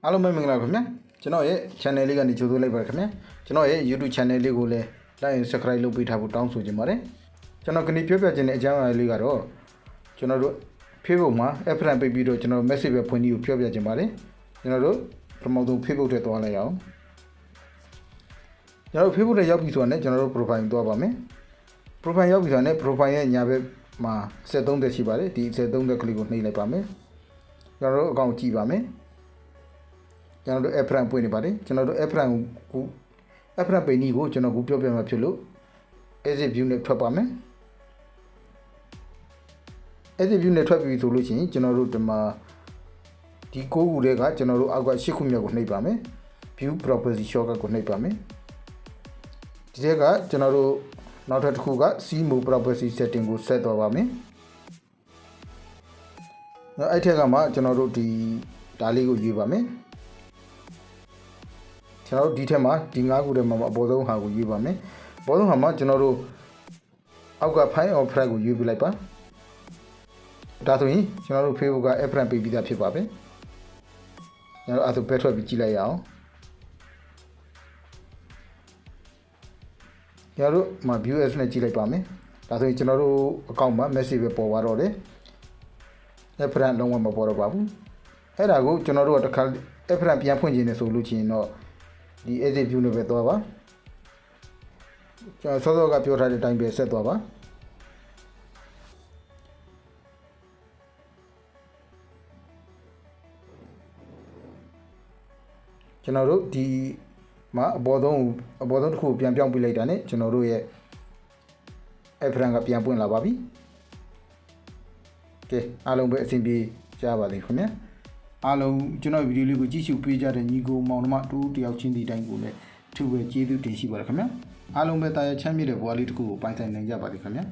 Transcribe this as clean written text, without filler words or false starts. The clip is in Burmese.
အားလုံးပဲမင်္ဂလာပါခင်ဗျာကျွန်တော်ရဲ့ channel လေးကနေကြိုဆိုလိုက်ပါခင်ဗျာကျွန်တော်ရဲ့ YouTube channel လေးကိုလည်း like and subscribe လုပ်ပေးထားဖို့တောင်းဆိုချင်ပါတယ်ကျွန်တော်ကနေပြောပြခြင်းတဲ့အကြောင်းအရာလေးကတော့ကျွန်တော်တို့ Facebook မှာ app ပိတ်ပြီးတော့ကျွန်တော် message ပဲဖွင့်ပြီးပြောပြခြင်းပါတယ်ကျွန်တော်တို့ပထမဆုံး Facebook ထဲသွားလိုက်အောင်ကျွန်တော်တို့ Facebook ထဲရောက်ပြီဆိုတော့ကျွန်တော်တို့ profile သွားပါမယ် profile ရောက်ပြီဆိုတော့ profile ရဲ့ညာဘက်မှာ73တက်ရှိပါတယ်ဒီ73တက်ကလေးကိုနှိပ်လိုက်ပါမယ်ကျွန်တော်တို့အကောင့်ကြည့်ပါမယ်ကျွန်တော်တို့ app ပွင့်နေပါတယ်ကျွန်တော်တို့ app ကို app ပိတ်နည်းကိုကျွန်တော်ကိုပြောပြမှာဖြစ်လို့ exit view နဲ့ထွက်ပါမယ် exit view နဲ့ထွက်ပြီဆိုလို့ရှိရင်ကျွန်တော်တို့ဒီမှာဒီ9ခုတွေကကျွန်တော်တို့အောက်က10ခုမြောက်ကိုနှိပ်ပါမယ် view property shortcut ကိုနှိပ်ပါမယ်ဒီထဲကကျွန်တော်တို့နောက်ထပ်တစ်ခုက see more property setting ကို set သွားပါမယ်အဲ့ထက်ကမှကျွန်တော်တို့ဒီဒါလေးကိုရွေးပါမယ်ကျွန်တော်တို့ဒီထက်မှာဒီ9ခုထဲမှာအပေါ်ဆုံးဟာကိုရွေးပါမယ်အပေါ်ဆုံးဟာမှာကျွန်တော်တို့အောက်က find or flag ကိုရွေးပြလိုက်ပါဒါဆိုရင်ကျွန်တော်တို့ Facebook က app ပိတ်ပြီးသားဖြစ်ပါပဲကျွန်တော်တို့အဲ့ဒါဘက်ထွက်ပြီးကြည့်လိုက်ရအောင်ကျွန်တော်တို့မှာ view as နဲ့ကြည့်လိုက်ပါမယ်ဒါဆိုရင်ကျွန်တော်တို့အကောင့်မှာ message ပဲပေါ်သွားတော့တယ် app လုံးဝမပေါ်တော့ပါဘူးအဲ့ဒါကိုကျွန်တော်တို့ကတစ်ခါ app ပြန်ဖွင့်ခြင်းနဲ့ဆိုလို့ချင်းတော့ဒီ exit view နဲ့ပဲသွားပါကျွန်တော်စောစောကပြောထားတဲ့အတိုင်းပဲဆက်သွားပါကျွန်တော်တို့ဒီမှာအပေါ်ဆုံးတစ်ခုပြန်ပြောင်းပြလိုက်တာ ਨੇ ကျွန်တော်တို့ရဲ့ app ကပြန်ပွင့်လာပါပြီကဲအားလုံးပဲအဆင်ပြေကြပါလိမ့်ခင်ဗျာအားလုံးကျွန်တော်ဗီဒီယိုလေးကိုကြည့်ရှုပေးကြတဲ့ညီကိုမောင်နှမတူတယောက်ချင်းဒီတိုင်းကိုလည်းအထူးပဲကျေးဇူးတင်ရှိပါတယ်ခင်ဗျာအားလုံးပဲတာယာချမ်းမြေ့တဲ့ဘဝလေးတစ်ခုကိုပိုင်ဆိုင်နိုင်ကြပါလိမ့်ခင်ဗျာ